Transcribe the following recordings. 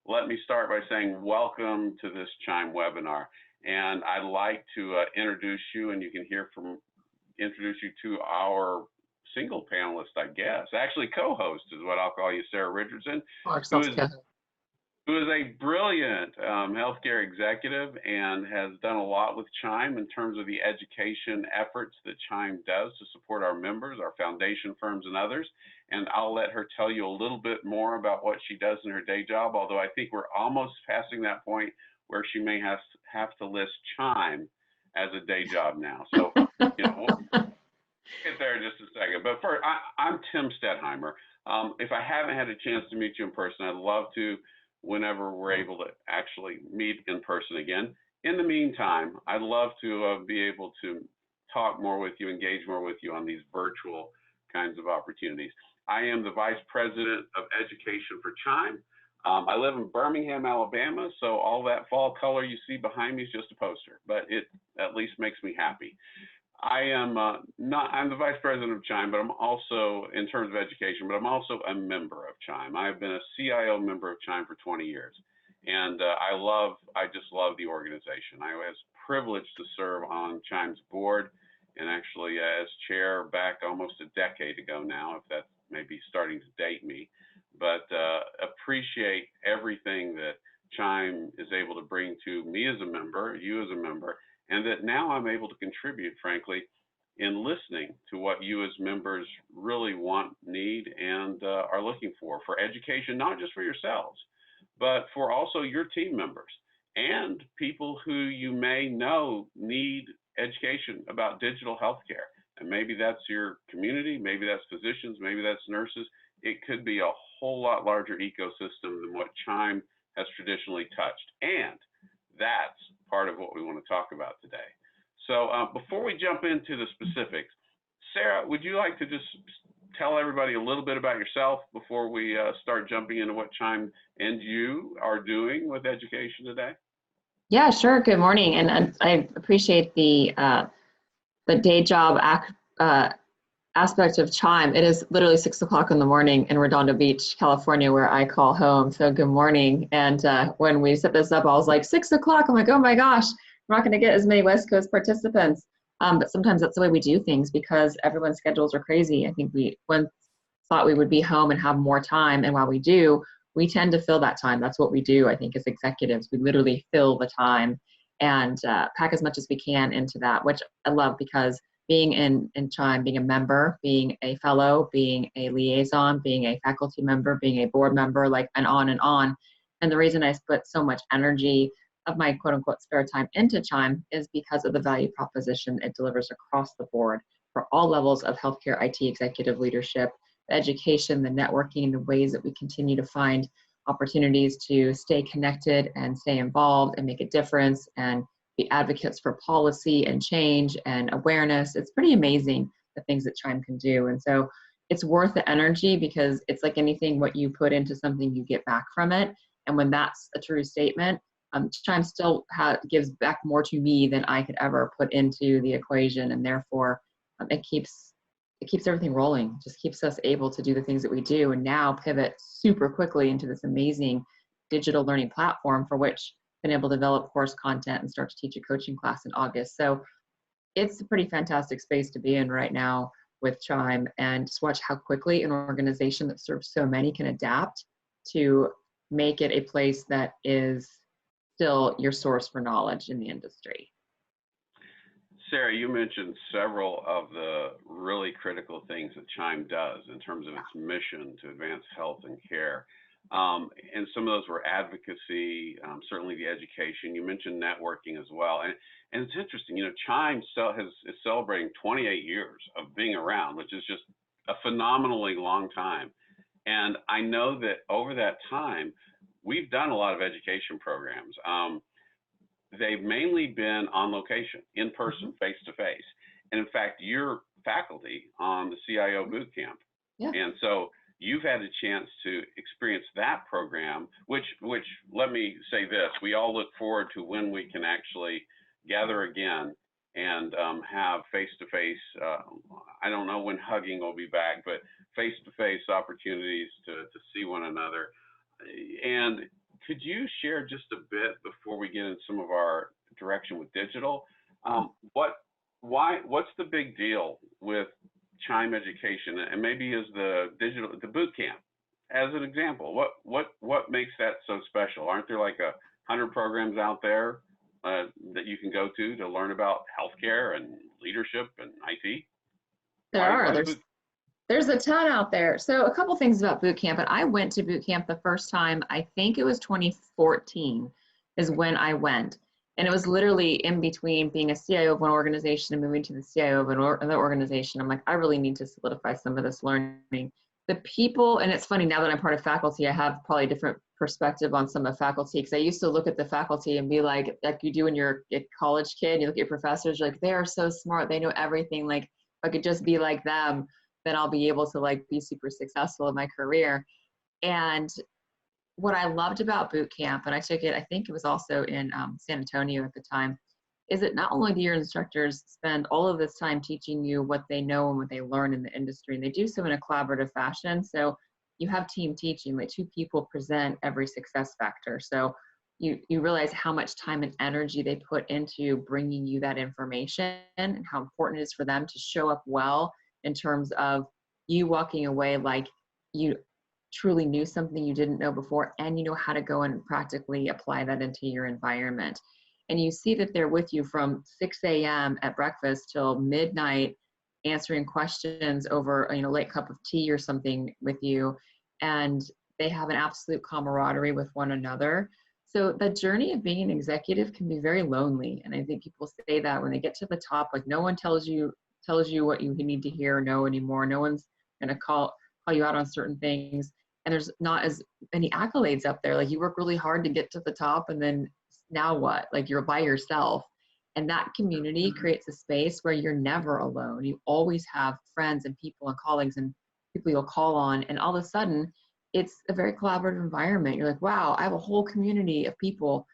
let me start by saying welcome to this CHIME webinar. And I'd like to introduce you, and you can introduce you to our single panelist, I guess. Actually, co-host is what I'll call you, Sarah Richardson, who is a brilliant healthcare executive and has done a lot with CHIME in terms of the education efforts that CHIME does to support our members, our foundation firms, and others. And I'll let her tell you a little bit more about what she does in her day job, although I think we're almost passing that point where she may have to list CHIME as a day job now. So, we'll get there in just a second. But first, I'm Tim Stettheimer. If I haven't had a chance to meet you in person, I'd love to whenever we're able to actually meet in person again. In the meantime, I'd love to be able to talk more with you, engage more with you on these virtual kinds of opportunities. I am the Vice President of Education for CHIME. I live in Birmingham, Alabama, so all that fall color you see behind me is just a poster, but it at least makes me happy. I'm the Vice President of CHIME, but I'm also, in terms of education, but I'm also a member of CHIME. I've been a CIO member of CHIME for 20 years, and I just love the organization. I was privileged to serve on CHIME's board, and actually as chair back almost a decade ago now, if that's maybe starting to date me, but appreciate everything that CHIME is able to bring to me as a member, you as a member, and that now I'm able to contribute, frankly, in listening to what you as members really want, need, and are looking for education, not just for yourselves, but for also your team members and people who you may know need education about digital healthcare. And maybe that's your community, maybe that's physicians, maybe that's nurses. It could be a whole lot larger ecosystem than what CHIME has traditionally touched. And that's part of what we want to talk about today. So before we jump into the specifics, Sarah, would you like to just tell everybody a little bit about yourself before we start jumping into what CHIME and you are doing with education today? Yeah, sure. Good morning, and I appreciate the day job aspect of CHIME. It is literally 6 o'clock in the morning in Redondo Beach, California, where I call home. So good morning. And when we set this up, I was like, 6 o'clock. I'm like, oh my gosh, we're not going to get as many West Coast participants. But sometimes that's the way we do things because everyone's schedules are crazy. I think we once thought we would be home and have more time. And while we do, we tend to fill that time. That's what we do, I think, as executives. We literally fill the time and pack as much as we can into that, which I love because being in CHIME, being a member, being a fellow, being a liaison, being a faculty member, being a board member, like and on and on. And the reason I put so much energy of my quote unquote spare time into CHIME is because of the value proposition it delivers across the board for all levels of healthcare IT executive leadership, the education, the networking, the ways that we continue to find opportunities to stay connected and stay involved and make a difference and be advocates for policy and change and awareness. It's pretty amazing the things that CHIME can do. And so it's worth the energy because it's like anything, what you put into something, you get back from it. And when that's a true statement, CHIME still gives back more to me than I could ever put into the equation. And therefore it keeps everything rolling, just keeps us able to do the things that we do and now pivot super quickly into this amazing digital learning platform for which been able to develop course content and start to teach a coaching class in August. So it's a pretty fantastic space to be in right now with CHIME, and just watch how quickly an organization that serves so many can adapt to make it a place that is still your source for knowledge in the industry. Sarah, you mentioned several of the really critical things that CHIME does in terms of its mission to advance health and care. And some of those were advocacy, certainly the education. You mentioned networking as well. And it's interesting, CHIME is celebrating 28 years of being around, which is just a phenomenally long time. And I know that over that time, we've done a lot of education programs. They've mainly been on location, in person, face to face. And in fact, you're faculty on the CIO boot camp. Yeah. And so you've had a chance to experience that program, which let me say this, we all look forward to when we can actually gather again and have face-to-face, I don't know when hugging will be back, but face-to-face opportunities to see one another. And could you share just a bit before we get into some of our direction with digital? What's the big deal with CHIME education, and maybe is the boot camp as an example? What makes that so special? Aren't there like 100 programs out there that you can go to learn about healthcare and leadership and IT? There are. There's a ton out there. So a couple things about boot camp. And I went to boot camp the first time, I think it was 2014 is when I went. And it was literally in between being a CIO of one organization and moving to the CIO of another organization. I'm like, I really need to solidify some of this learning. The people, and it's funny, now that I'm part of faculty, I have probably a different perspective on some of faculty, because I used to look at the faculty and be like you do when you're a college kid, you look at your professors, you're like, they are so smart, they know everything. Like, if I could just be like them, then I'll be able to like be super successful in my career. And what I loved about boot camp, and I took it, I think it was also in San Antonio at the time, is that not only do your instructors spend all of this time teaching you what they know and what they learn in the industry, and they do so in a collaborative fashion. So you have team teaching, like 2 people present every success factor. So you realize how much time and energy they put into bringing you that information, and how important it is for them to show up well in terms of you walking away like you truly knew something you didn't know before, and you know how to go and practically apply that into your environment. And you see that they're with you from 6 a.m. at breakfast till midnight, answering questions over a late cup of tea or something with you. And they have an absolute camaraderie with one another. So the journey of being an executive can be very lonely. And I think people say that when they get to the top, like no one tells you what you need to hear or know anymore. No one's going to call you out on certain things. And there's not as many accolades up there. Like you work really hard to get to the top, and then now what? Like you're by yourself. And that community creates a space where you're never alone. You always have friends and people and colleagues and people you'll call on. And all of a sudden, it's a very collaborative environment. You're like, wow, I have a whole community of people.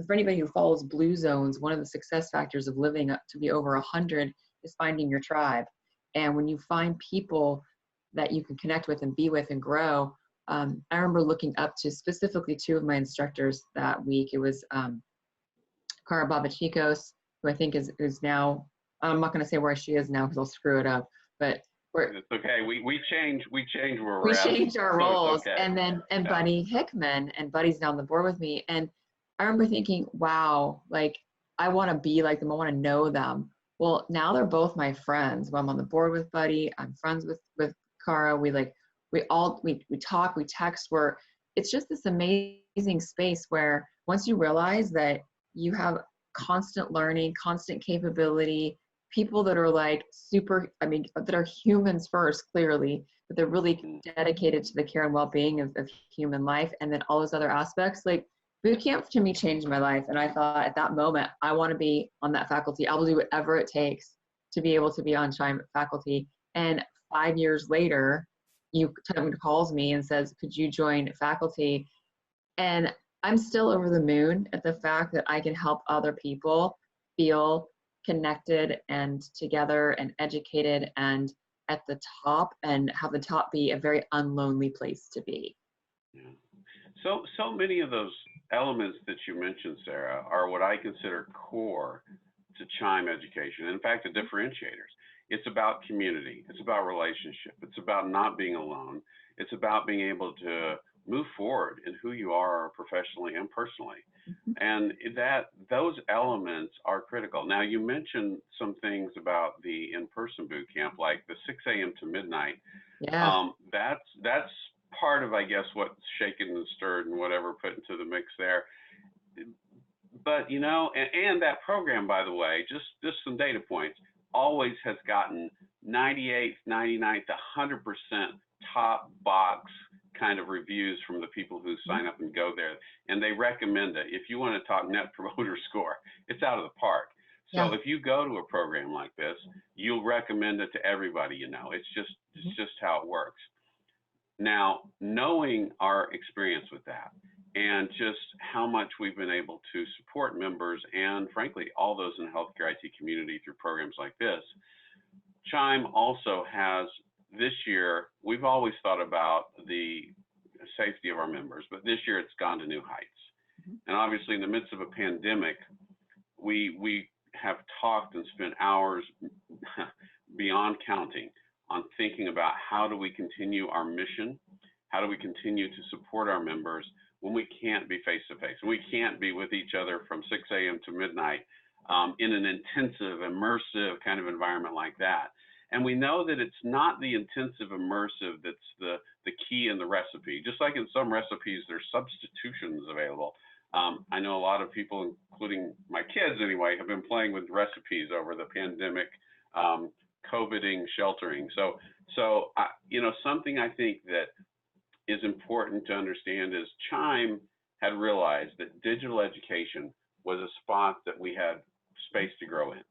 For anybody who follows Blue Zones, one of the success factors of living up to be over 100 is finding your tribe. And when you find people that you can connect with and be with and grow, I remember looking up to specifically 2 of my instructors that week. It was Cara Babachikos, who I think is now, I'm not going to say where she is now because I'll screw it up, but it's okay. We change where we're we at. changed our roles. Okay. And then Buddy Hickman, and Buddy's down the board with me. And I remember thinking, wow, like I want to be like them. I want to know them. Well, now they're both my friends. Well, I'm on the board with Buddy. I'm friends with Cara. We talk, we text. It's just this amazing space where once you realize that you have constant learning, constant capability, people that are like that are humans first, clearly, but they're really dedicated to the care and well-being of human life. And then all those other aspects, like boot camp to me changed my life. And I thought at that moment, I want to be on that faculty. I will do whatever it takes to be able to be on CHIME faculty. And 5 years later, someone calls me and says, could you join faculty? And I'm still over the moon at the fact that I can help other people feel connected and together and educated and at the top, and have the top be a very unlonely place to be. Yeah. So many of those elements that you mentioned, Sarah, are what I consider core to CHIME education. In fact, the differentiators. It's about community. It's about relationship. It's about not being alone. It's about being able to move forward in who you are professionally and personally. Mm-hmm. And those elements are critical. Now, you mentioned some things about the in-person boot camp, like the 6 a.m. to midnight. Yeah. That's part of, I guess, what's shaken and stirred and whatever put into the mix there. But, and that program, by the way, just some data points, always has gotten 98th, 99th, 100% top box kind of reviews from the people who sign up and go there. And they recommend it. If you want to talk net promoter score, it's out of the park. So if you go to a program like this, you'll recommend it to everybody you know. It's just how it works. Now, knowing our experience with that and just how much we've been able to support members and, frankly, all those in the healthcare IT community through programs like this, CHIME also has, this year, we've always thought about the safety of our members, but this year it's gone to new heights. And obviously in the midst of a pandemic, we have talked and spent hours beyond counting on thinking about how do we continue our mission, how do we continue to support our members when we can't be face-to-face, and we can't be with each other from 6 a.m. to midnight in an intensive, immersive kind of environment like that. And we know that it's not the intensive, immersive that's the key in the recipe. Just like in some recipes, there's substitutions available. I know a lot of people, including my kids anyway, have been playing with recipes over the pandemic, COVIDing, sheltering. So you know, something I think that is important to understand is CHIME had realized that digital education was a spot that we had space to grow in.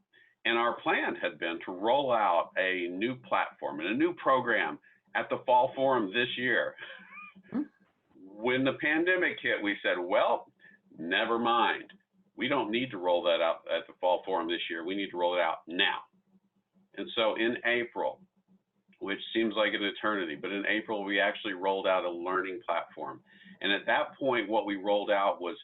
And our plan had been to roll out a new platform and a new program at the Fall Forum this year. When the pandemic hit, we said, well, never mind. We don't need to roll that out at the Fall Forum this year. We need to roll it out now. And so in April, which seems like an eternity, but in April, we actually rolled out a learning platform. And at that point, what we rolled out was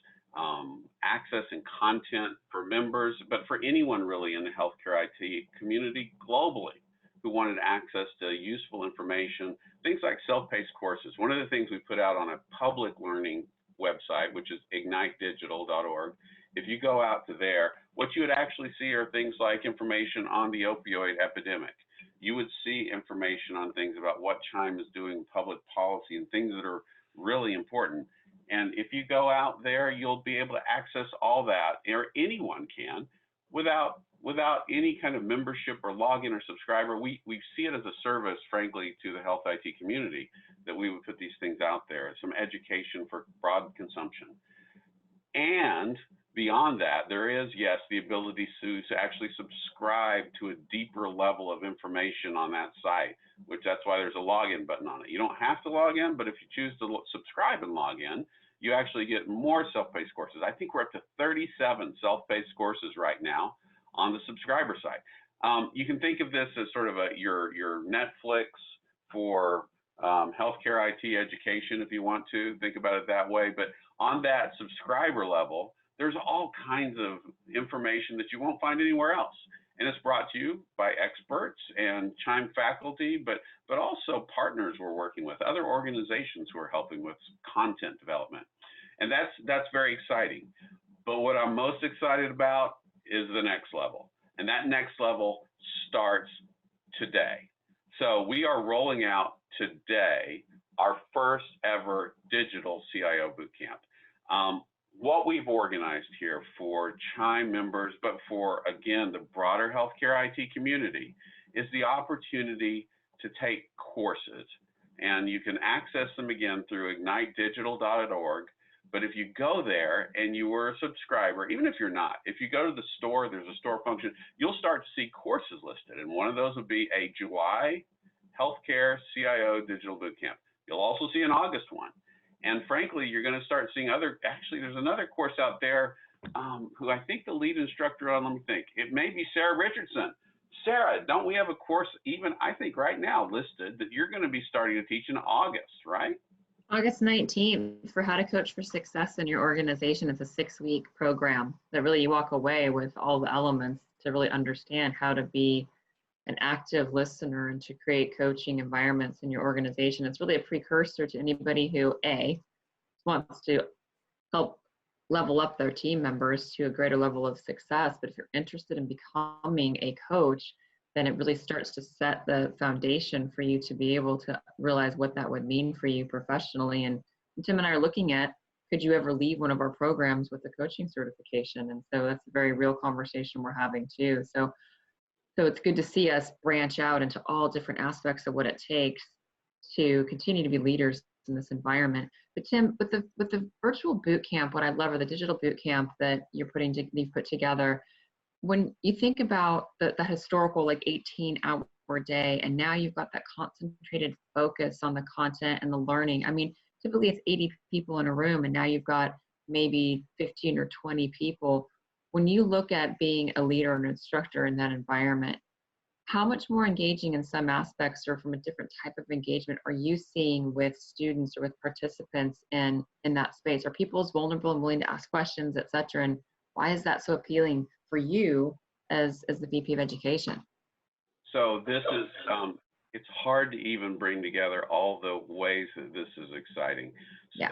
access and content for members, but for anyone really in the healthcare IT community globally who wanted access to useful information, things like self-paced courses. One of the things we put out on a public learning website, which is ignitedigital.org, if you go out to there, what you would actually see are things like information on the opioid epidemic. You would see information on things about what CHIME is doing, public policy, and things that are really important. And if you go out there, you'll be able to access all that, or anyone can, without any kind of membership or login or subscriber. We see it as a service, frankly, to the health IT community, that we would put these things out there, some education for broad consumption. And beyond that, there is, yes, the ability to actually subscribe to a deeper level of information on that site, which that's why there's a login button on it. You don't have to log in, but if you choose to subscribe and log in, you actually get more self-paced courses. I think we're up to 37 self-paced courses right now on the subscriber side. You can think of this as sort of your Netflix for healthcare IT education, if you want to think about it that way. But on that subscriber level, there's all kinds of information that you won't find anywhere else. And it's brought to you by experts and CHIME faculty, but also partners we're working with, other organizations who are helping with content development. And that's very exciting. But what I'm most excited about is the next level. And that next level starts today. So we are rolling out today our first ever digital CIO bootcamp. What we've organized here for CHIME members, but for, again, the broader healthcare IT community, is the opportunity to take courses. And you can access them again through ignitedigital.org. But if you go there and you were a subscriber, even if you're not, if you go to the store, there's a store function, you'll start to see courses listed. And one of those will be a July Healthcare CIO Digital Bootcamp. You'll also see an August one. And frankly, you're going to start seeing actually, there's another course out there who I think the lead instructor on, let me think, it may be Sarah Richardson. Sarah, don't we have a course even, I think right now listed that you're going to be starting to teach in August, right? August 19th for How to Coach for Success in Your Organization. It's a 6-week program that really you walk away with all the elements to really understand how to be an active listener and to create coaching environments in your organization. It's really a precursor to anybody who, A, wants to help level up their team members to a greater level of success. But if you're interested in becoming a coach, then it really starts to set the foundation for you to be able to realize what that would mean for you professionally. And Tim and I are looking at, could you ever leave one of our programs with a coaching certification? And so that's a very real conversation we're having too. So it's good to see us branch out into all different aspects of what it takes to continue to be leaders in this environment. But Tim, with the virtual boot camp, what I love, or the digital boot camp that you've put together, when you think about the historical like 18-hour day, and now you've got that concentrated focus on the content and the learning. I mean, typically it's 80 people in a room, and now you've got maybe 15 or 20 people. When you look at being a leader and instructor in that environment, How much more engaging in some aspects or from a different type of engagement are you seeing with students or with participants in that space? Are people as vulnerable and willing to ask questions, et cetera? And why is that so appealing for you as the VP of Education? So this is, it's hard to even bring together all the ways that this is exciting. Yeah.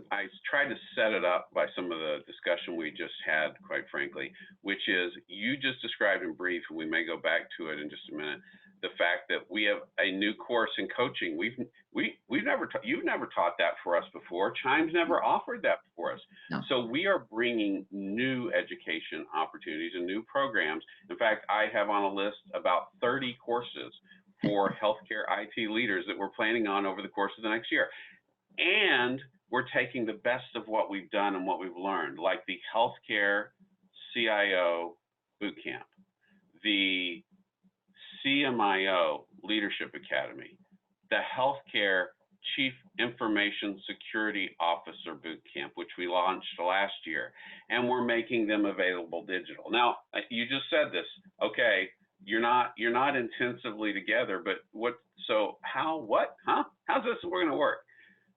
I tried to set it up by some of the discussion we just had, quite frankly, which is you just described in brief, and we may go back to it in just a minute, the fact that we have a new course in coaching. You've never taught that for us before. CHIME's never offered that for us. No. So we are bringing new education opportunities and new programs. In fact, I have on a list about 30 courses for healthcare IT leaders that we're planning on over the course of the next year. And we're taking the best of what we've done and what we've learned, like the healthcare CIO bootcamp, the CMIO Leadership Academy, the healthcare Chief Information Security Officer bootcamp, which we launched last year, and we're making them available digital. Now, you just said this, okay, you're not intensively together, but how's this we're gonna work?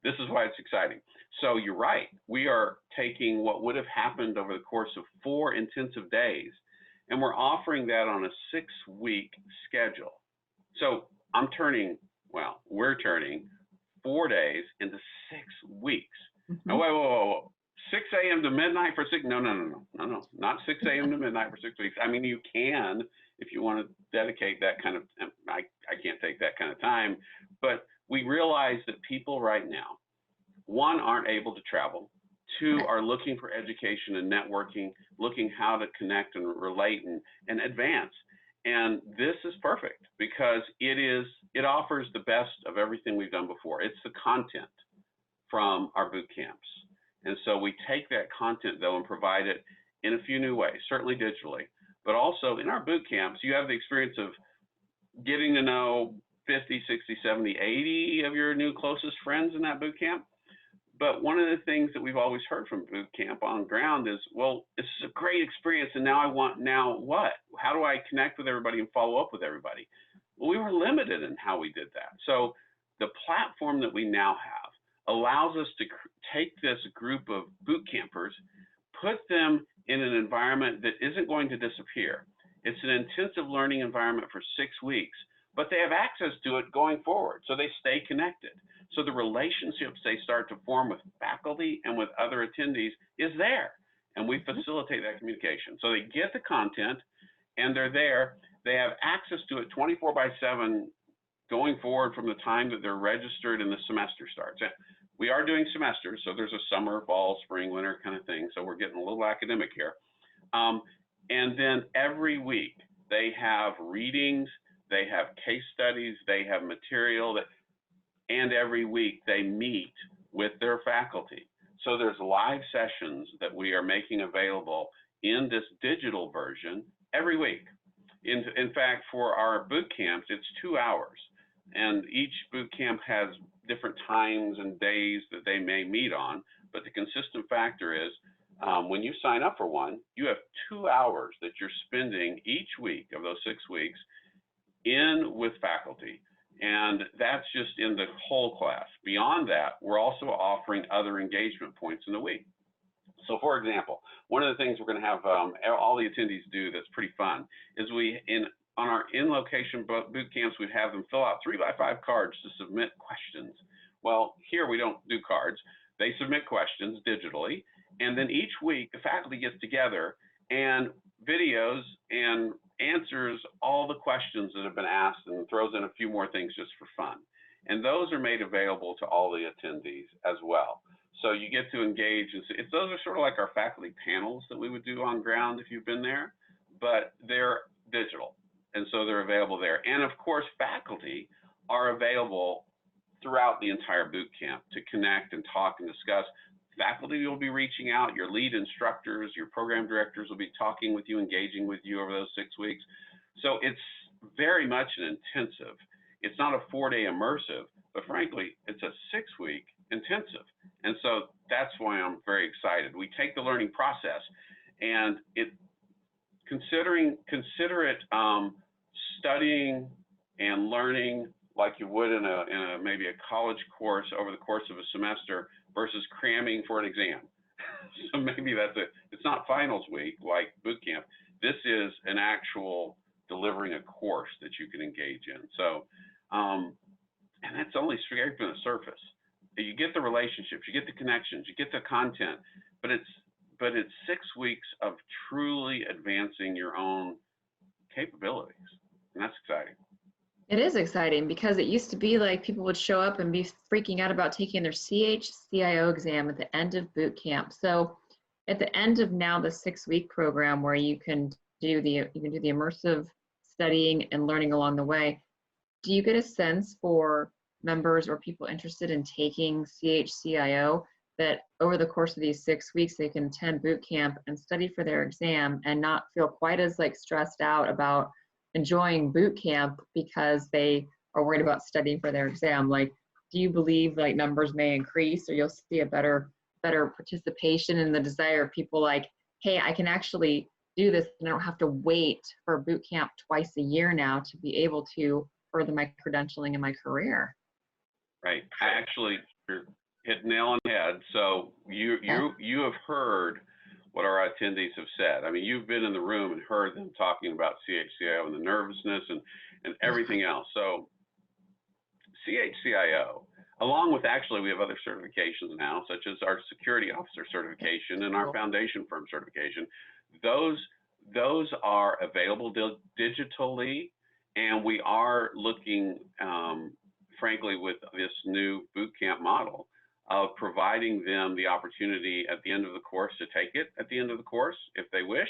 This is why it's exciting. So you're right, we are taking what would have happened over the course of 4 intensive days, and we're offering that on a 6-week schedule. So we're turning 4 days into 6 weeks. Mm-hmm. Now, whoa. 6 a.m. to midnight for 6? No, not 6 a.m. to midnight for 6 weeks. I mean, you can, if you want to dedicate that kind of, I can't take that kind of time, but we realize that people right now, 1, aren't able to travel, 2, are looking for education and networking, looking how to connect and relate and advance. And this is perfect because it offers the best of everything we've done before. It's the content from our boot camps. And so we take that content, though, and provide it in a few new ways, certainly digitally, but also in our boot camps, you have the experience of getting to know 50, 60, 70, 80 of your new closest friends in that boot camp. But one of the things that we've always heard from boot camp on ground is, well, this is a great experience, and now what? How do I connect with everybody and follow up with everybody? Well, we were limited in how we did that. So the platform that we now have allows us to take this group of boot campers, put them in an environment that isn't going to disappear. It's an intensive learning environment for 6 weeks, but they have access to it going forward, so they stay connected. So the relationships they start to form with faculty and with other attendees is there, and we facilitate that communication. So they get the content, and they're there. They have access to it 24/7 going forward from the time that they're registered and the semester starts. We are doing semesters, so there's a summer, fall, spring, winter kind of thing, so we're getting a little academic here. And then every week they have readings, they have case studies, they have material, and every week they meet with their faculty. So there's live sessions that we are making available in this digital version every week. In fact, for our boot camps, it's 2 hours. And each boot camp has different times and days that they may meet on. But the consistent factor is when you sign up for one, you have 2 hours that you're spending each week of those 6 weeks in with faculty. And that's just in the whole class. Beyond that, we're also offering other engagement points in the week. So for example, one of the things we're going to have all the attendees do that's pretty fun is on our in-location boot camps, we'd have them fill out 3x5 cards to submit questions. Well, here we don't do cards. They submit questions digitally, and then each week the faculty gets together and videos and answers all the questions that have been asked and throws in a few more things just for fun. And those are made available to all the attendees as well. So you get to engage, those are sort of like our faculty panels that we would do on ground if you've been there, but they're digital. And so they're available there. And of course, faculty are available throughout the entire boot camp to connect and talk and discuss. Faculty will be reaching out, your lead instructors, your program directors will be talking with you, engaging with you over those 6 weeks. So it's very much an intensive. It's not a 4-day immersive, but frankly, it's a 6-week intensive. And so that's why I'm very excited. We take the learning process and consider it studying and learning like you would in maybe a college course over the course of a semester versus cramming for an exam. So maybe it's not finals week like boot camp. This is an actual delivering a course that you can engage in. So, and that's only scraping the surface. You get the relationships, you get the connections, you get the content, but it's 6 weeks of truly advancing your own capabilities, and that's exciting. It is exciting because it used to be like people would show up and be freaking out about taking their CHIME exam at the end of boot camp. So at the end of now the 6-week program where you can do the immersive studying and learning along the way, do you get a sense for members or people interested in taking CHIME that over the course of these 6 weeks they can attend boot camp and study for their exam and not feel quite as like stressed out about enjoying boot camp because they are worried about studying for their exam? Like, do you believe like numbers may increase, or you'll see a better participation in the desire of people like, hey, I can actually do this and I don't have to wait for boot camp twice a year now to be able to further my credentialing in my career? Right. Actually, you're hit nail on the head. So you have heard what our attendees have said. I mean, you've been in the room and heard them talking about CHIO and the nervousness and everything else. So CHIO, along with actually we have other certifications now, such as our security officer certification and our foundation firm certification. Those are available digitally, and we are looking, frankly, with this new boot camp model of providing them the opportunity at the end of the course to take it at the end of the course if they wish,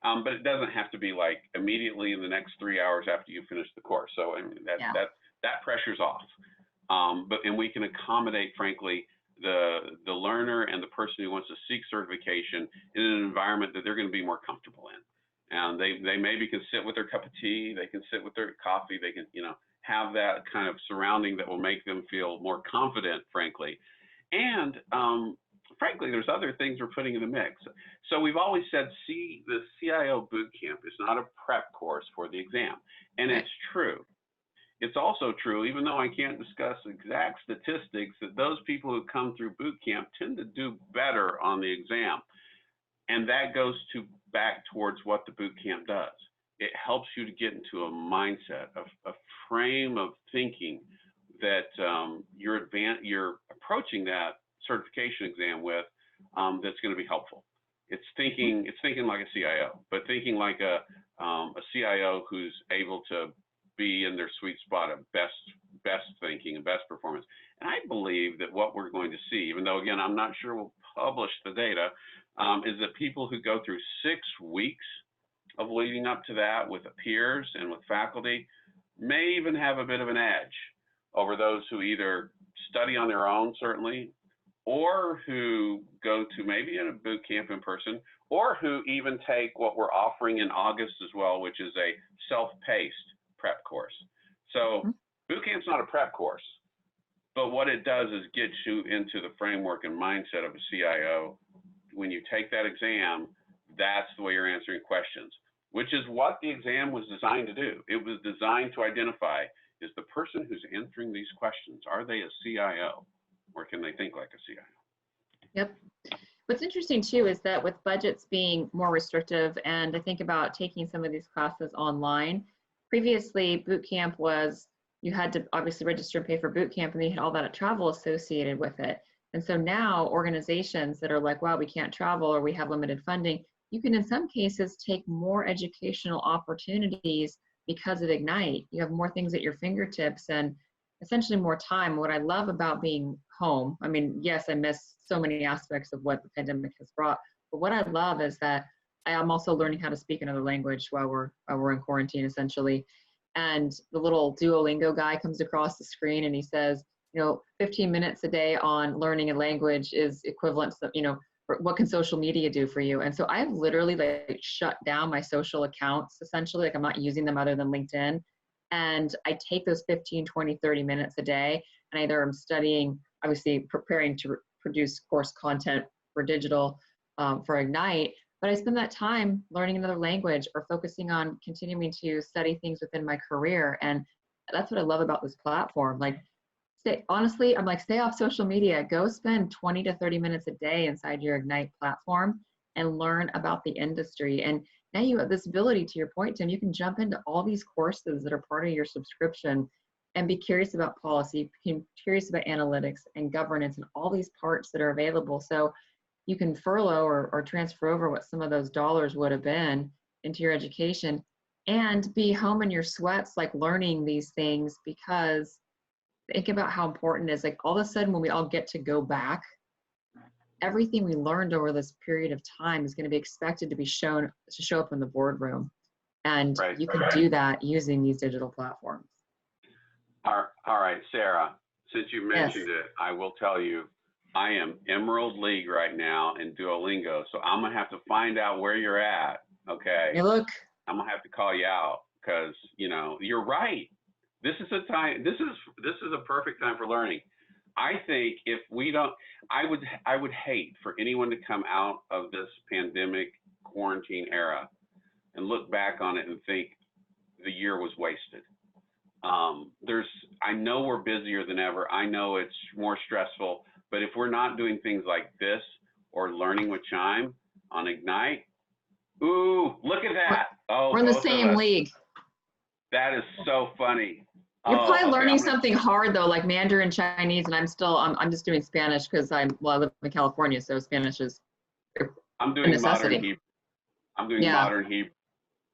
but it doesn't have to be like immediately in the next 3 hours after you finish the course. So I mean, that pressure's off, and we can accommodate, frankly, the learner and the person who wants to seek certification in an environment that they're going to be more comfortable in. And they maybe can sit with their cup of tea, they can sit with their coffee, they can, have that kind of surrounding that will make them feel more confident, frankly. And frankly, there's other things we're putting in the mix. So we've always said, the CIO boot camp is not a prep course for the exam. And it's true. It's also true, even though I can't discuss exact statistics, that those people who come through boot camp tend to do better on the exam. And that goes back towards what the boot camp does. It helps you to get into a mindset, a frame of thinking that you're approaching that certification exam with, that's going to be helpful. It's thinking like a CIO, but thinking like a CIO who's able to be in their sweet spot of best thinking and best performance. And I believe that what we're going to see, even though again I'm not sure we'll publish the data, is that people who go through 6 weeks of leading up to that with peers and with faculty may even have a bit of an edge over those who either study on their own, certainly, or who go to maybe in a boot camp in person, or who even take what we're offering in August as well, which is a self-paced prep course. So boot camp's not a prep course, but what it does is get you into the framework and mindset of a CIO. When you take that exam, that's the way you're answering questions, which is what the exam was designed to do. It was designed to identify, is the person who's answering these questions, are they a CIO, or can they think like a CIO? Yep. What's interesting too is that with budgets being more restrictive, and I think about taking some of these classes online, previously boot camp was, you had to obviously register and pay for boot camp, and they had all that travel associated with it. And so now organizations that are like, wow, we can't travel or we have limited funding, you can in some cases take more educational opportunities because of Ignite. You have more things at your fingertips and essentially more time. What I love about being home, I mean, yes, I miss so many aspects of what the pandemic has brought, but what I love is that I am also learning how to speak another language while we're in quarantine, essentially. And the little Duolingo guy comes across the screen and he says, 15 minutes a day on learning a language is equivalent to, what can social media do for you? And so I've literally like shut down my social accounts, essentially, like I'm not using them other than LinkedIn. And I take those 15, 20, 30 minutes a day, and either I'm studying, obviously preparing to produce course content for digital, for Ignite, but I spend that time learning another language or focusing on continuing to study things within my career. And that's what I love about this platform. Like, honestly, I'm like, stay off social media. Go spend 20 to 30 minutes a day inside your Ignite platform and learn about the industry. And now you have this ability, to your point, Tim, you can jump into all these courses that are part of your subscription and be curious about policy, be curious about analytics and governance and all these parts that are available. So you can furlough or transfer over what some of those dollars would have been into your education and be home in your sweats, like learning these things, because think about how important it is. Like, all of a sudden when we all get to go back, everything we learned over this period of time is going to be expected to show up in the boardroom. And you can do that using these digital platforms. All right, Sarah, since you mentioned Yes. it, I will tell you, I am Emerald League right now in Duolingo, so I'm gonna have to find out where you're at. Okay. Hey, look. I'm gonna have to call you out because you're right. This is a time. This is a perfect time for learning. I think if we don't, I would hate for anyone to come out of this pandemic quarantine era and look back on it and think the year was wasted. I know we're busier than ever. I know it's more stressful, but if we're not doing things like this or learning with Chime on Ignite, ooh, look at that. Oh, we're in the same league. That is so funny. You're probably learning something hard though, like Mandarin Chinese, and I'm just doing Spanish because I live in California, so Spanish is I'm doing modern Hebrew. I'm doing modern Hebrew.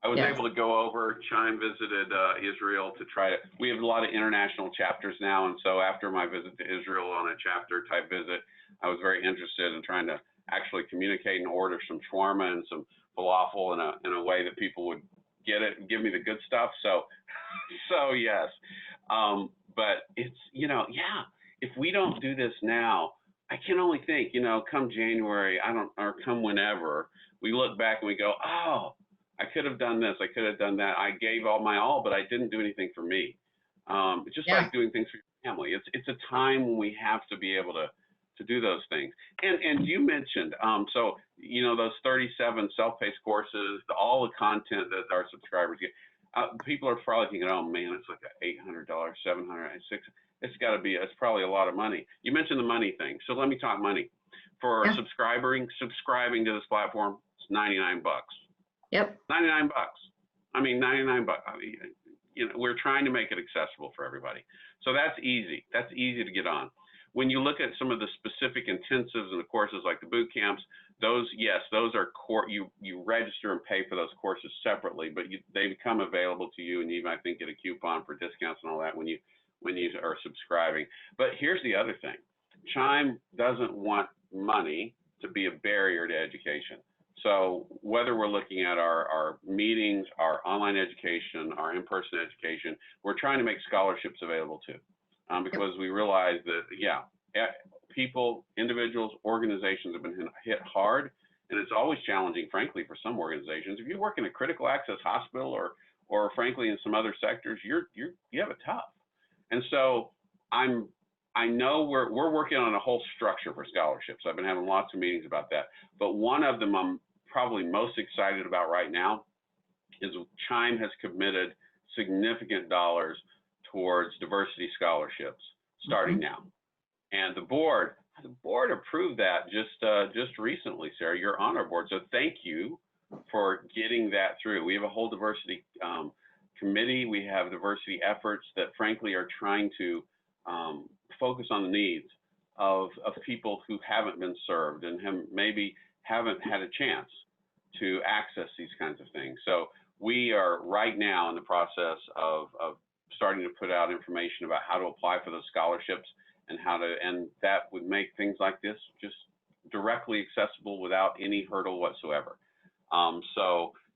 I was able to go over. Chime visited Israel to try to. We have a lot of international chapters now, and so after my visit to Israel on a chapter type visit, I was very interested in trying to actually communicate and order some shawarma and some falafel in a way that people would get it and give me the good stuff. So yes, but it's if we don't do this now, I can only think come January, or come whenever, we look back and we go, oh, I could have done this, I could have done that. I gave all my all, but I didn't do anything for me. It's just like doing things for your family. It's a time when we have to be able to do those things. And you mentioned, so those 37 self-paced courses, all the content that our subscribers get. People are probably thinking, oh man, it's like $800, $700, $600. It's probably a lot of money. You mentioned the money thing, so let me talk money. For subscribing to this platform, it's $99. Yep. 99 bucks. I mean, 99 bucks. We're trying to make it accessible for everybody. So that's easy. That's easy to get on. When you look at some of the specific intensives and the courses like the boot camps, those are you register and pay for those courses separately, but they become available to you, and you might get a coupon for discounts and all that when you are subscribing. But here's the other thing. Chime doesn't want money to be a barrier to education. So whether we're looking at our meetings, our online education, our in-person education, we're trying to make scholarships available too, because we realize that, people, individuals, organizations have been hit hard, and it's always challenging, frankly, for some organizations. If you work in a critical access hospital or frankly in some other sectors, you have it tough. And so I know we're working on a whole structure for scholarships. I've been having lots of meetings about that, but one of them I'm probably most excited about right now is Chime has committed significant dollars towards diversity scholarships starting now. And the board approved that just recently, Sarah. You're on our board, so thank you for getting that through. We have a whole diversity committee. We have diversity efforts that, frankly, are trying to focus on the needs of people who haven't been served and maybe haven't had a chance to access these kinds of things. So we are right now in the process of starting to put out information about how to apply for those scholarships and that would make things like this just directly accessible without any hurdle whatsoever.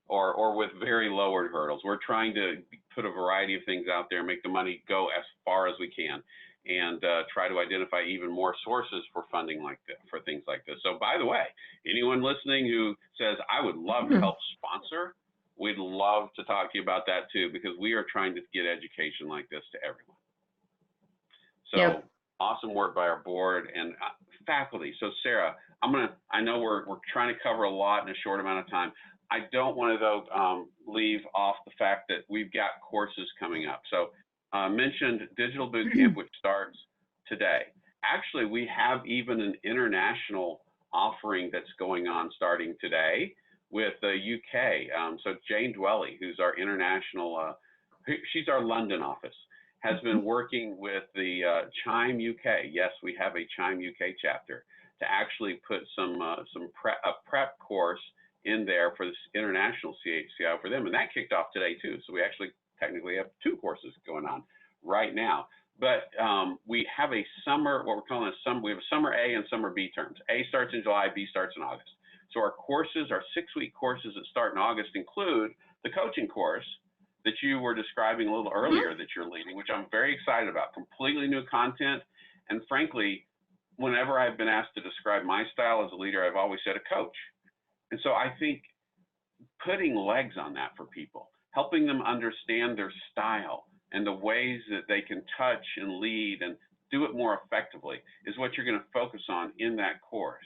Or with very lowered hurdles. We're trying to put a variety of things out there, make the money go as far as we can, and try to identify even more sources for funding for things like this. So by the way, anyone listening who says, I would love to help sponsor, we'd love to talk to you about that too, because we are trying to get education like this to everyone. So awesome work by our board and faculty. So Sarah, I know we're trying to cover a lot in a short amount of time. I don't want to, though, leave off the fact that we've got courses coming up. So mentioned Digital Bootcamp, which starts today. Actually, we have even an international offering that's going on starting today with the UK. So Jane Dwelly, who's our international, she's our London office, has been working with the CHIME UK. Yes, we have a CHIME UK chapter to actually put a prep course in there for this international CHCO for them. And that kicked off today too. So we actually technically have 2 courses going on right now. But we have a summer, what we're calling a summer, we have a summer A and summer B terms. A starts in July, B starts in August. So our courses, our 6-week courses that start in August include the coaching course that you were describing a little earlier that you're leading, which I'm very excited about. Completely new content. And frankly, whenever I've been asked to describe my style as a leader, I've always said a coach. And so I think putting legs on that for people, helping them understand their style and the ways that they can touch and lead and do it more effectively is what you're going to focus on in that course,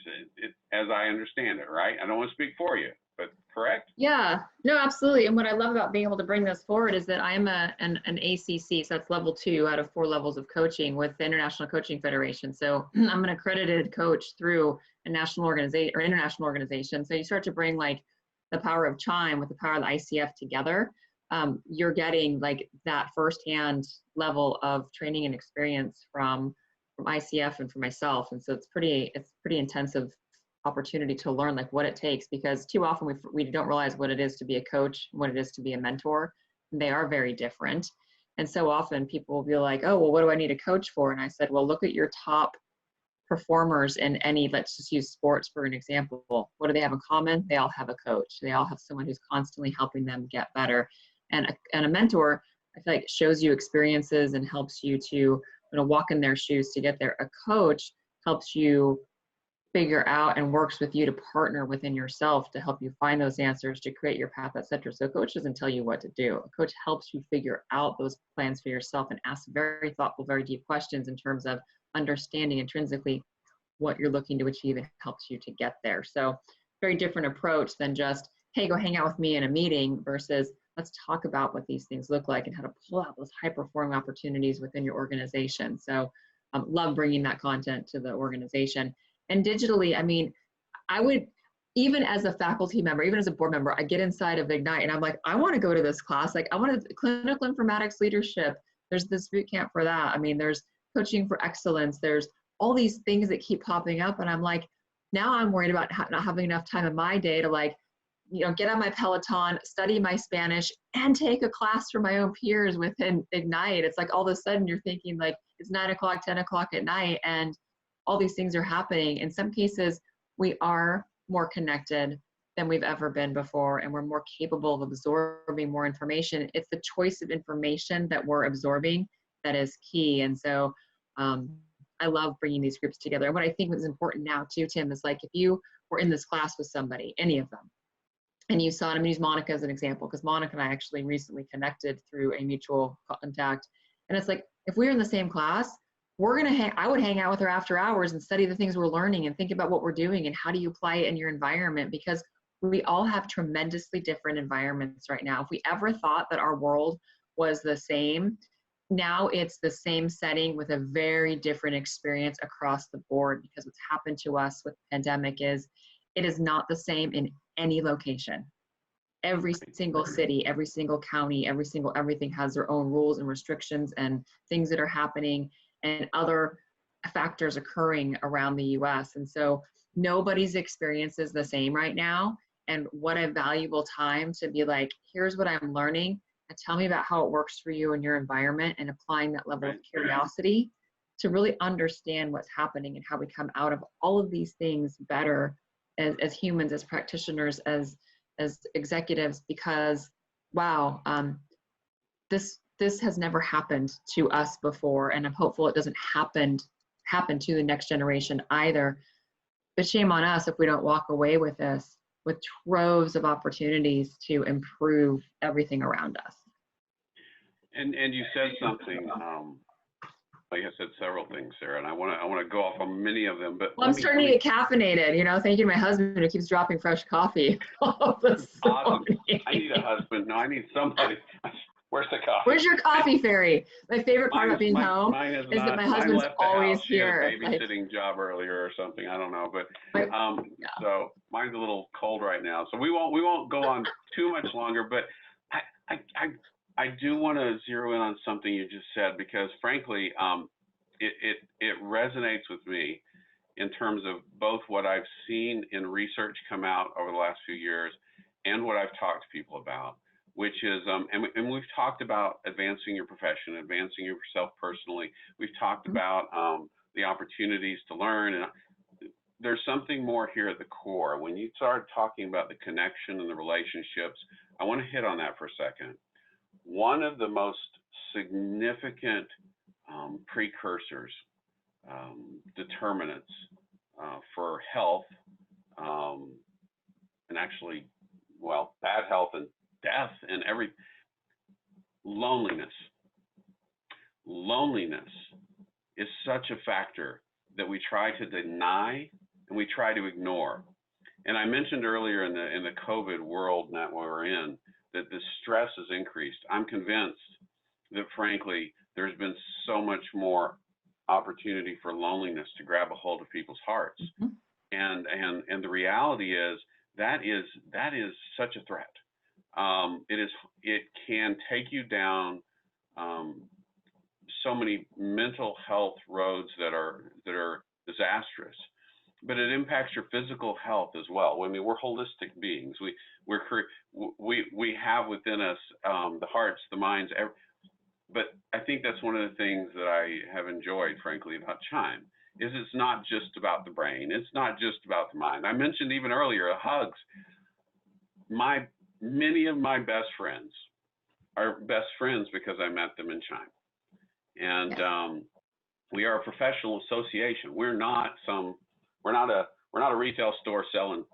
as I understand it, right? I don't want to speak for you, but correct? Yeah, no, absolutely. And what I love about being able to bring this forward is that I'm an ACC, so that's level 2 out of 4 levels of coaching with the International Coaching Federation. So I'm an accredited coach through a national organization or international organization. So you start to bring like the power of CHIME with the power of the ICF together. You're getting like that firsthand level of training and experience from ICF and from myself. And so it's pretty intensive opportunity to learn like what it takes, because too often we don't realize what it is to be a coach, what it is to be a mentor. They are very different. And so often people will be like, oh, well, what do I need a coach for? And I said, well, look at your top performers in any, let's just use sports for an example. What do they have in common? They all have a coach. They all have someone who's constantly helping them get better. And a mentor, I feel like, shows you experiences and helps you to walk in their shoes to get there. A coach helps you figure out and works with you to partner within yourself to help you find those answers, to create your path, etc. So a coach doesn't tell you what to do. A coach helps you figure out those plans for yourself and ask very thoughtful, very deep questions in terms of understanding intrinsically what you're looking to achieve, and helps you to get there. So very different approach than just, hey, go hang out with me in a meeting, versus let's talk about what these things look like and how to pull out those high performing opportunities within your organization. So love bringing that content to the organization. And digitally, I mean, I would, even as a faculty member, even as a board member, I get inside of Ignite and I'm like, I want to go to this class. Like, I want to clinical informatics leadership. There's this boot camp for that. I mean, there's coaching for excellence. There's all these things that keep popping up. And I'm like, now I'm worried about not having enough time in my day to like, get on my Peloton, study my Spanish, and take a class for my own peers within Ignite. It's like all of a sudden you're thinking like it's 9 o'clock, 10 o'clock at night, and all these things are happening. In some cases, we are more connected than we've ever been before, and we're more capable of absorbing more information. It's the choice of information that we're absorbing that is key. And so I love bringing these groups together. And what I think is important now too, Tim, is like if you were in this class with somebody, any of them, and you saw, I'm gonna use Monica as an example, because Monica and I actually recently connected through a mutual contact. And it's like, if we were in the same class, I would hang out with her after hours and study the things we're learning and think about what we're doing and how do you apply it in your environment, because we all have tremendously different environments right now. If we ever thought that our world was the same, now it's the same setting with a very different experience across the board, because what's happened to us with the pandemic is it is not the same in any location. Every single city, every single county, everything has their own rules and restrictions and things that are happening and other factors occurring around the US. And so nobody's experience is the same right now. And what a valuable time to be like, here's what I'm learning, and tell me about how it works for you in your environment, and applying that level of curiosity to really understand what's happening and how we come out of all of these things better as humans, as practitioners, as executives, because wow, this has never happened to us before, and I'm hopeful it doesn't happen to the next generation either. But shame on us if we don't walk away with this with troves of opportunities to improve everything around us. And you said something Like I said, several things, Sarah, and I want to go off on many of them. But Well, I'm starting to get caffeinated. You know, thank you to my husband who keeps dropping fresh coffee all this awesome. morning. I need a husband. No, I need somebody. Where's the coffee? Where's your coffee fairy? My favorite part about being mine home is is not, that my husband's left the always house. She had a here. babysitting job earlier or something. I don't know, but Yeah. so mine's a little cold right now. So we won't go on too much longer. But I do want to zero in on something you just said, because frankly, it resonates with me in terms of both what I've seen in research come out over the last few years and what I've talked to people about, which is, and we've talked about advancing your profession, advancing yourself personally. We've talked about the opportunities to learn, and there's something more here at the core. When you start talking about the connection and the relationships, I want to hit on that for a second. One of the most significant precursors, determinants for health, and actually, well, bad health and death and loneliness. Loneliness is such a factor that we try to deny and we try to ignore. And I mentioned earlier in the COVID world that we're in, that the stress has increased. I'm convinced that frankly, there's been so much more opportunity for loneliness to grab a hold of people's hearts. And the reality is that is such a threat. It can take you down so many mental health roads that are disastrous, but it impacts your physical health as well. I mean, we're holistic beings. We have within us the hearts, the minds. But I think that's one of the things that I have enjoyed, frankly, about CHIME, is it's not just about the brain. It's not just about the mind. I mentioned even earlier, hugs. Many of my best friends are best friends because I met them in CHIME. And we are a professional association. We're not a retail store selling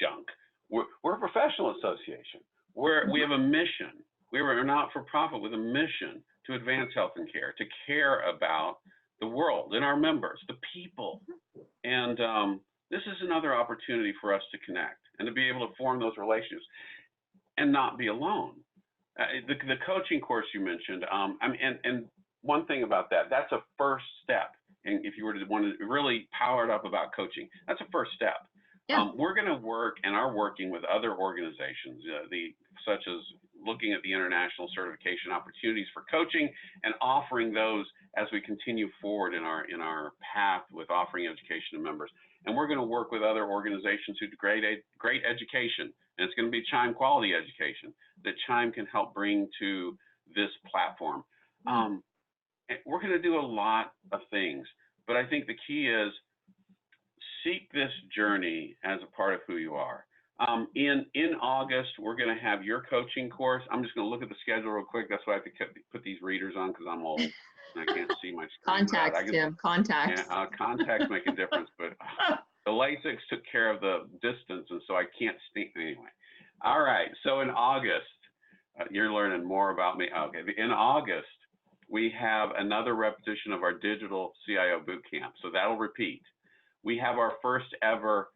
junk. We're a professional association. We have a mission. We are a not-for-profit with a mission to advance health and care, to care about the world and our members, the people. And this is another opportunity for us to connect and to be able to form those relationships and not be alone. The coaching course you mentioned, and one thing about that, that's a first step. And if you were to want to really power it up about coaching, that's a first step. Yeah. We're going to work and are working with other organizations, such as looking at the international certification opportunities for coaching and offering those as we continue forward in our path with offering education to members. And we're going to work with other organizations who do great education, and it's going to be CHIME quality education that CHIME can help bring to this platform. We're going to do a lot of things, but I think the key is seek this journey as a part of who you are. In August, we're going to have your coaching course. I'm just going to look at the schedule real quick. That's why I have to put these readers on, because I'm old and I can't see my screen. Contacts, Jim. Contacts. Yeah, contacts make a difference, but the LASIK took care of the distance, and so I can't see anyway. All right. So in August, you're learning more about me. Okay. In August, we have another repetition of our digital CIO boot camp. So that'll repeat. We have our first ever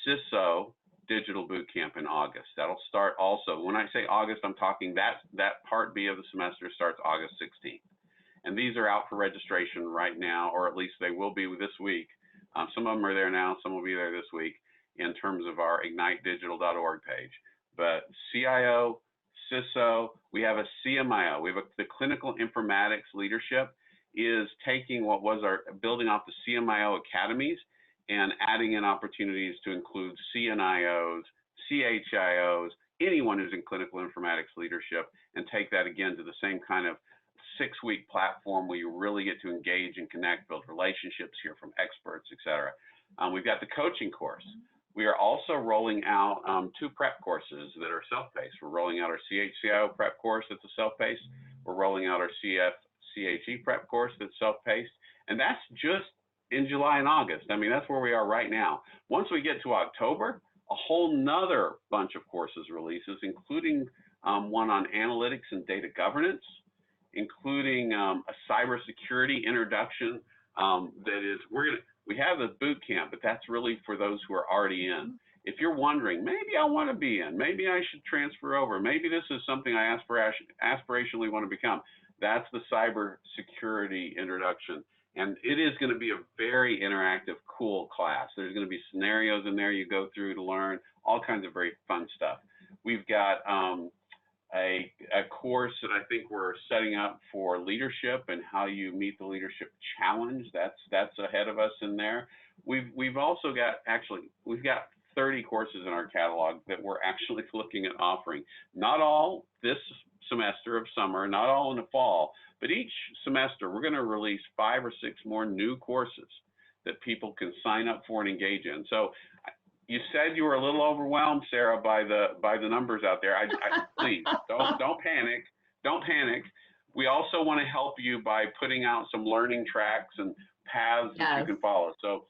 CISO digital boot camp in August. That'll start also. When I say August, I'm talking that part B of the semester starts August 16th. And these are out for registration right now, or at least they will be this week. Some of them are there now, some will be there this week in terms of our ignitedigital.org page. But CIO, CISO, we have a CMIO. We have the clinical informatics leadership is taking what was building off the CMIO academies and adding in opportunities to include CNIOs, CHIOs, anyone who's in clinical informatics leadership, and take that again to the same kind of 6-week platform where you really get to engage and connect, build relationships, hear from experts, et cetera. We've got the coaching course. We are also rolling out 2 prep courses that are self-paced. We're rolling out our CHCIO prep course that's a self-paced. We're rolling out our CHE prep course that's self-paced. And that's just in July and August. I mean, that's where we are right now. Once we get to October, a whole nother bunch of courses releases, including one on analytics and data governance, including a cybersecurity introduction. We have the boot camp, but that's really for those who are already in. If you're wondering, maybe I want to be in, maybe I should transfer over, maybe this is something I aspirationally want to become, that's the cybersecurity introduction. And it is going to be a very interactive, cool class. There's going to be scenarios in there you go through to learn all kinds of very fun stuff. We've got a course that I think we're setting up for leadership and how you meet the leadership challenge. That's ahead of us in there. We've also got, we've got 30 courses in our catalog that we're actually looking at offering. Not all this semester of summer, not all in the fall, but each semester we're going to release 5 or 6 more new courses that people can sign up for and engage in. So you said you were a little overwhelmed, Sarah, by the numbers out there. Please don't panic. Don't panic. We also want to help you by putting out some learning tracks and paths that you can follow. So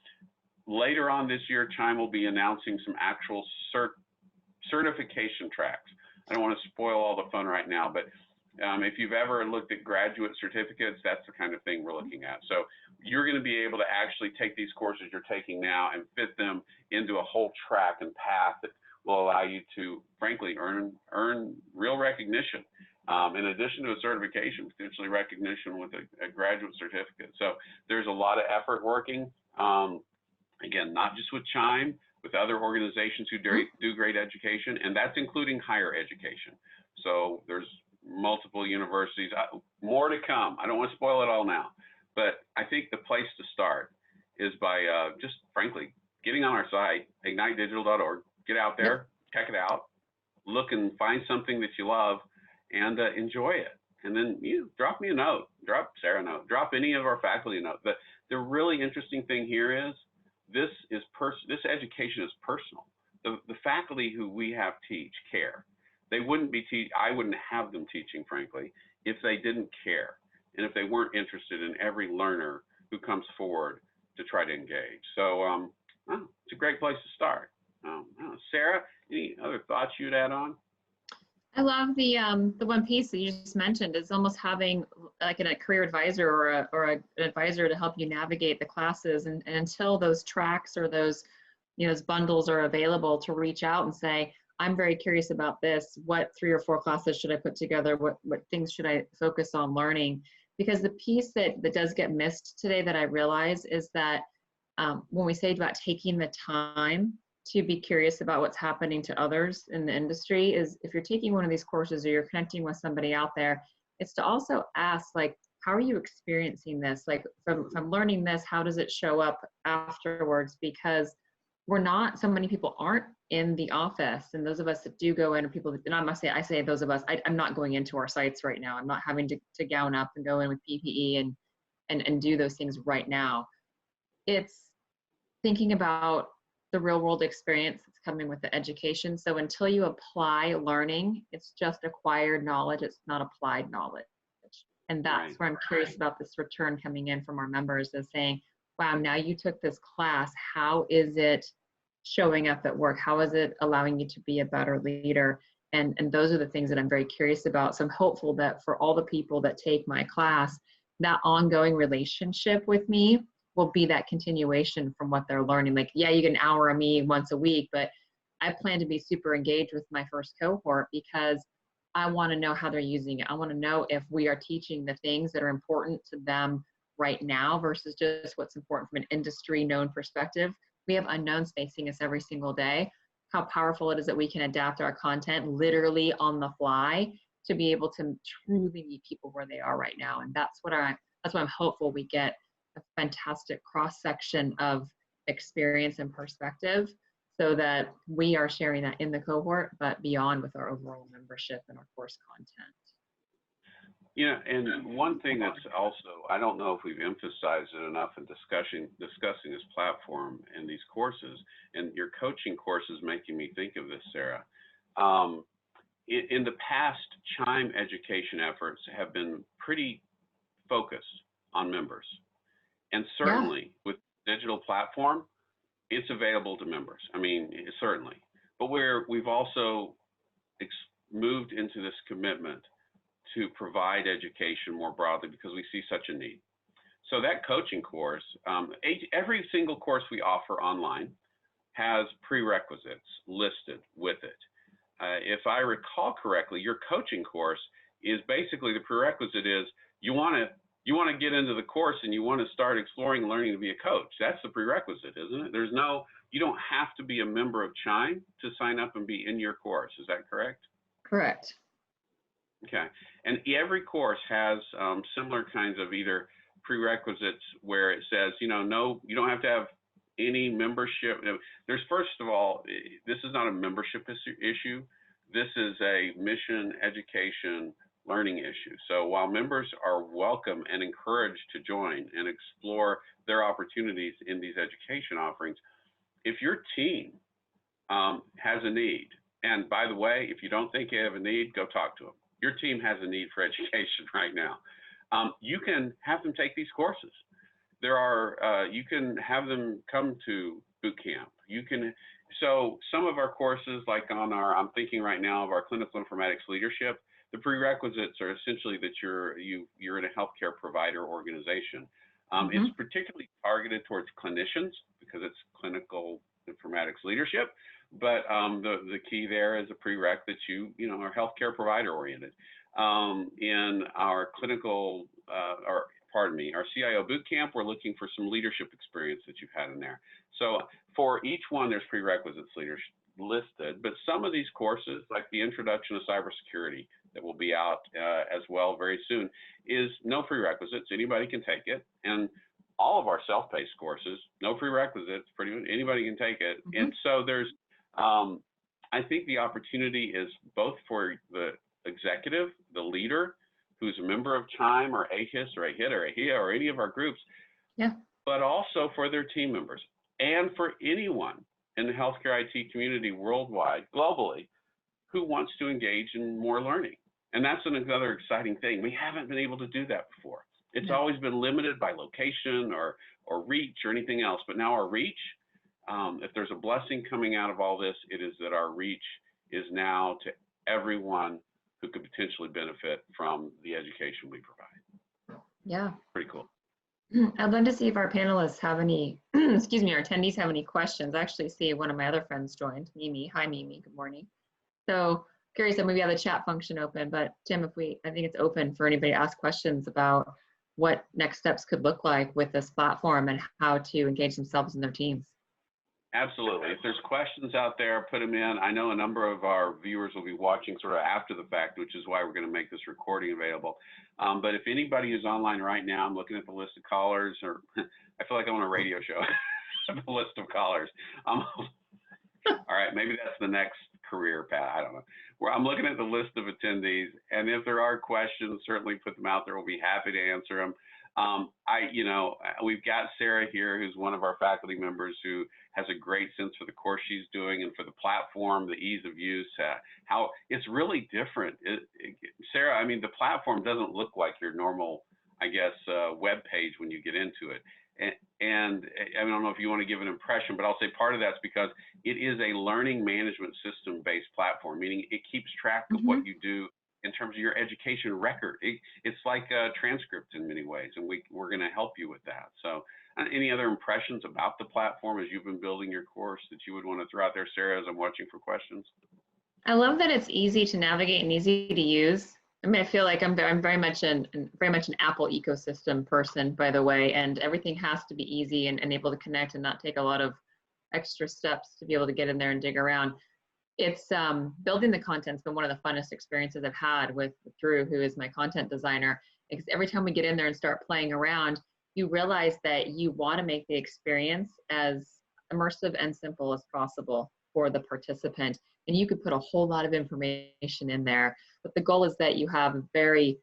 later on this year, CHIME will be announcing some actual certification tracks. I don't want to spoil all the fun right now, but if you've ever looked at graduate certificates, that's the kind of thing we're looking at. So you're going to be able to actually take these courses you're taking now and fit them into a whole track and path that will allow you to, frankly, earn real recognition. In addition to a certification, potentially recognition with a graduate certificate. So there's a lot of effort working. Again, not just with CHIME, with other organizations who do great education, and that's including higher education. So there's multiple universities, more to come. I don't want to spoil it all now, but I think the place to start is by just frankly getting on our site, ignitedigital.org, get out there, check it out, look and find something that you love and enjoy it. And then drop me a note, drop Sarah a note, drop any of our faculty a note. But the really interesting thing here is this education is personal. The faculty who we have teach care. They wouldn't be I wouldn't have them teaching, frankly, if they didn't care and if they weren't interested in every learner who comes forward to try to engage. So it's a great place to start. Sarah, any other thoughts you'd add on? I love the one piece that you just mentioned is almost having like a career advisor or an advisor to help you navigate the classes, and until those tracks or those those bundles are available, to reach out and say, I'm very curious about this. What 3 or 4 classes should I put together? What things should I focus on learning? Because the piece that does get missed today that I realize is that when we say about taking the time to be curious about what's happening to others in the industry, is if you're taking one of these courses or you're connecting with somebody out there, it's to also ask, like, how are you experiencing this? Like, from learning this, how does it show up afterwards? Because so many people aren't in the office, and those of us that do go in, and I say those of us, I'm not going into our sites right now. I'm not having to gown up and go in with PPE and do those things right now. It's thinking about the real world experience that's coming with the education. So until you apply learning, it's just acquired knowledge. It's not applied knowledge. And that's where I'm curious about this return coming in from our members, is saying, wow, now you took this class. How is it showing up at work? How is it allowing you to be a better leader? And those are the things that I'm very curious about. So I'm hopeful that for all the people that take my class, that ongoing relationship with me will be that continuation from what they're learning. Like, yeah, you get an hour of me once a week, but I plan to be super engaged with my first cohort because I want to know how they're using it. I want to know if we are teaching the things that are important to them right now versus just what's important from an industry known perspective. We have unknowns facing us every single day. How powerful it is that we can adapt our content literally on the fly to be able to truly meet people where they are right now. And that's what I'm hopeful we get a fantastic cross section of experience and perspective, so that we are sharing that in the cohort, but beyond with our overall membership and our course content. And one thing that's also, I don't know if we've emphasized it enough in discussing this platform and these courses, and your coaching course is making me think of this, Sarah. In the past, CHIME education efforts have been pretty focused on members. And certainly with digital platform, it's available to members. I mean, certainly. But we've also moved into this commitment to provide education more broadly because we see such a need. So that coaching course, every single course we offer online has prerequisites listed with it. If I recall correctly, your coaching course is basically the prerequisite is you want to get into the course and you want to start exploring learning to be a coach. That's the prerequisite, isn't it? You don't have to be a member of CHIME to sign up and be in your course. Is that correct? Correct. Okay. And every course has similar kinds of either prerequisites where it says, no, you don't have to have any membership. There's, first of all, this is not a membership issue. This is a mission, education, learning issue. So while members are welcome and encouraged to join and explore their opportunities in these education offerings, if your team has a need, and by the way, if you don't think you have a need, go talk to them. Your team has a need for education right now. You can have them take these courses. You can have them come to boot camp. So some of our courses, like I'm thinking right now of our clinical informatics leadership, the prerequisites are essentially that you're in a healthcare provider organization. It's particularly targeted towards clinicians because it's clinical informatics leadership, but the key there is a prereq that you are healthcare provider oriented. In our clinical, our CIO boot camp, we're looking for some leadership experience that you've had in there. So for each one, there's prerequisites listed, but some of these courses, like the Introduction to Cybersecurity that will be out as well very soon, is no prerequisites. Anybody can take it. And all of our self-paced courses, no prerequisites, pretty much anybody can take it. And so there's, I think the opportunity is both for the executive, the leader, who's a member of CHIME or AHIS or AHIT or AHIA or any of our groups, but also for their team members and for anyone in the healthcare IT community worldwide, globally, who wants to engage in more learning. And that's another exciting thing. We haven't been able to do that before. It's always been limited by location or reach or anything else. But now our reach, if there's a blessing coming out of all this, it is that our reach is now to everyone who could potentially benefit from the education we provide. Yeah. Pretty cool. I'd love to see if our panelists have any, excuse me, our attendees have any questions. I actually see one of my other friends joined, Mimi. Hi, Mimi. Good morning. So curious that maybe have the chat function open, but Tim, I think it's open for anybody to ask questions about what next steps could look like with this platform and how to engage themselves and their teams. Absolutely. If there's questions out there, put them in. I know a number of our viewers will be watching sort of after the fact, which is why we're going to make this recording available. But if anybody is online right now, I'm looking at the list of callers, or I feel like I'm on a radio show, the list of callers. All right, maybe that's the next career path. I don't know. I'm looking at the list of attendees, and if there are questions, certainly put them out there. We'll be happy to answer them. We've got Sarah here, who's one of our faculty members who has a great sense for the course she's doing and for the platform, the ease of use, how it's really different. Sarah, I mean, the platform doesn't look like your normal, I guess, web page when you get into it. And I don't know if you want to give an impression, but I'll say part of that's because it is a learning management system based platform, meaning it keeps track of what you do in terms of your education record. It's like a transcript in many ways, and we're going to help you with that. So any other impressions about the platform as you've been building your course that you would want to throw out there, Sarah, as I'm watching for questions? I love that it's easy to navigate and easy to use. I mean, I feel like I'm very much an Apple ecosystem person, by the way, and everything has to be easy and able to connect and not take a lot of extra steps to be able to get in there and dig around. It's building the content's been one of the funnest experiences I've had with Drew, who is my content designer. Because every time we get in there and start playing around, you realize that you want to make the experience as immersive and simple as possible for the participant. And you could put a whole lot of information in there, but the goal is that you have a very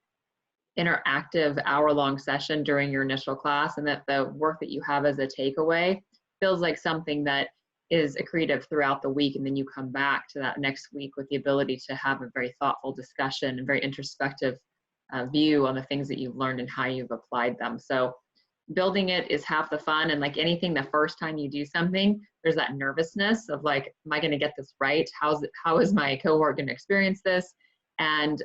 interactive hour-long session during your initial class, and that the work that you have as a takeaway feels like something that is accretive throughout the week, and then you come back to that next week with the ability to have a very thoughtful discussion and very introspective view on the things that you've learned and how you've applied them. So building it is half the fun, and like anything, the first time you do something, there's that nervousness of like, am I going to get this right? How is my cohort going to experience this? And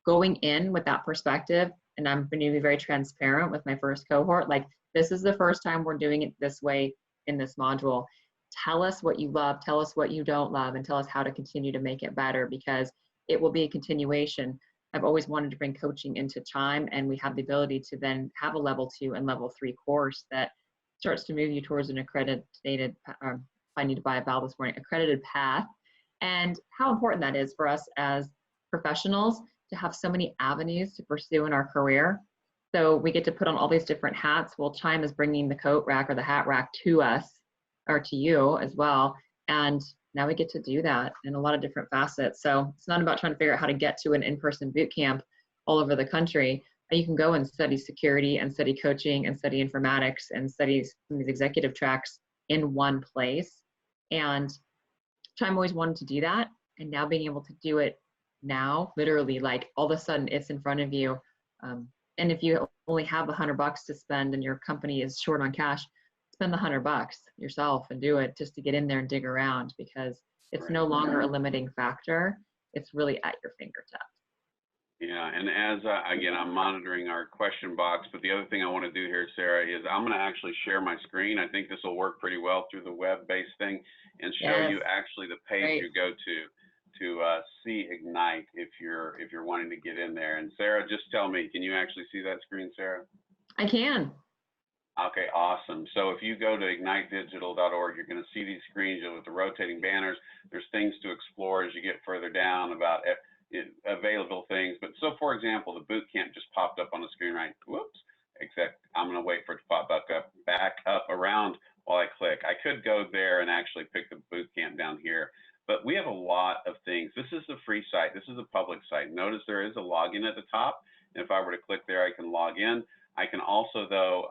going in with that perspective, and I'm going to be very transparent with my first cohort, like, this is the first time we're doing it this way in this module. Tell us what you love, tell us what you don't love, and tell us how to continue to make it better, because it will be a continuation. I've always wanted to bring coaching into CHIME, and we have the ability to then have a level 2 and level 3 course that starts to move you towards an accredited, if I need to buy a vowel this morning, accredited path. And how important that is for us as professionals to have so many avenues to pursue in our career. So we get to put on all these different hats. Well, CHIME is bringing the coat rack or the hat rack to us, or to you as well. And now we get to do that in a lot of different facets. So it's not about trying to figure out how to get to an in-person boot camp all over the country. You can go and study security and study coaching and study informatics and study some of these executive tracks in one place. And CHIME always wanted to do that. And now being able to do it now, literally, like, all of a sudden it's in front of you. And if you only have $100 to spend and your company is short on cash, spend the $100 yourself and do it, just to get in there and dig around, because it's no longer a limiting factor. It's really at your fingertips. Yeah, and as again, I'm monitoring our question box, but the other thing I want to do here, Sarah, is I'm going to actually share my screen. I think this will work pretty well through the web-based thing, and show you actually the page you go to see Ignite if you're wanting to get in there. And Sarah, just tell me, can you actually see that screen, Sarah? I can. Okay, awesome. So if you go to ignitedigital.org, you're going to see these screens with the rotating banners. There's things to explore as you get further down about available things. But so, for example, the boot camp just popped up on the screen, right? Whoops. Except I'm going to wait for it to pop back up around while I click. I could go there and actually pick the boot camp down here. But we have a lot of things. This is the free site. This is a public site. Notice there is a login at the top. And if I were to click there, I can log in. I can also, though,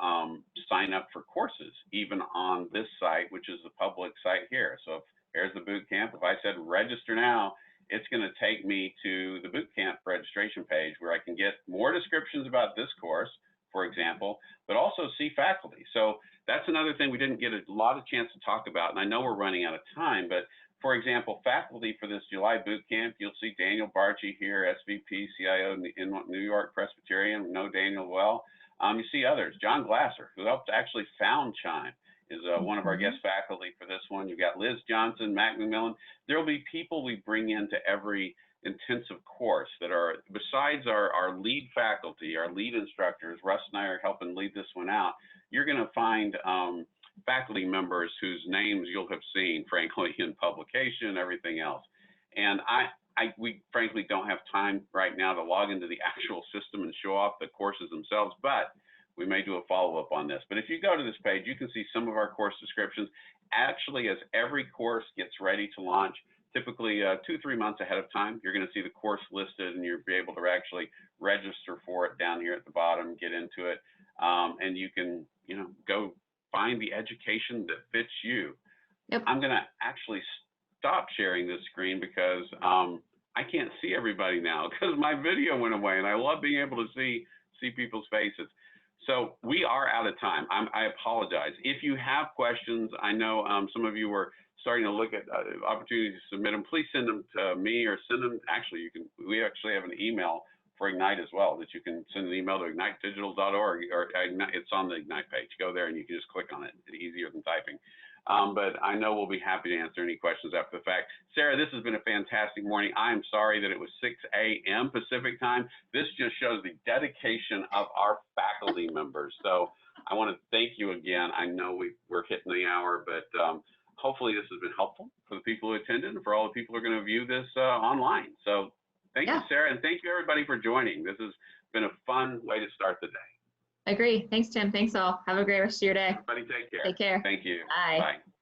sign up for courses, even on this site, which is the public site here. So if there's the boot camp. If I said register now, it's going to take me to the boot camp registration page, where I can get more descriptions about this course, for example, but also see faculty. So that's another thing we didn't get a lot of chance to talk about, and I know we're running out of time, but for example, faculty for this July boot camp, you'll see Daniel Barchi here, SVP, CIO in New York Presbyterian. Know Daniel well. You see others. John Glasser, who helped actually found CHIME, is one of our guest faculty for this one. You've got Liz Johnson, Mac McMillan. There will be people we bring into every intensive course that are, besides our lead faculty, our lead instructors. Russ and I are helping lead this one out. You're going to find faculty members whose names you'll have seen, frankly, in publication, everything else. And we frankly don't have time right now to log into the actual system and show off the courses themselves, but we may do a follow-up on this. But if you go to this page, you can see some of our course descriptions. Actually, as every course gets ready to launch, typically 2-3 months ahead of time, you're going to see the course listed, and you'll be able to actually register for it down here at the bottom, get into it, and you can, go find the education that fits you. Yep. I'm going to actually stop sharing this screen because I can't see everybody now because my video went away, and I love being able to see people's faces. So we are out of time. I apologize. If you have questions, I know some of you were starting to look at opportunities to submit them. Please send them to me, or send them. Actually, we actually have an email for Ignite as well, that you can send an email to ignitedigital.org, or it's on the Ignite page. Go there and you can just click on it. It's easier than typing. But I know we'll be happy to answer any questions after the fact. Sarah, this has been a fantastic morning. I'm sorry that it was 6 a.m. Pacific time. This just shows the dedication of our faculty members. So I want to thank you again. I know we're hitting the hour, but hopefully this has been helpful for the people who attended, and for all the people who are going to view this online. So thank you, Sarah, and thank you everybody for joining. This has been a fun way to start the day. I agree. Thanks, Tim. Thanks all. Have a great rest of your day. Everybody take care. Take care. Thank you. Bye. Bye.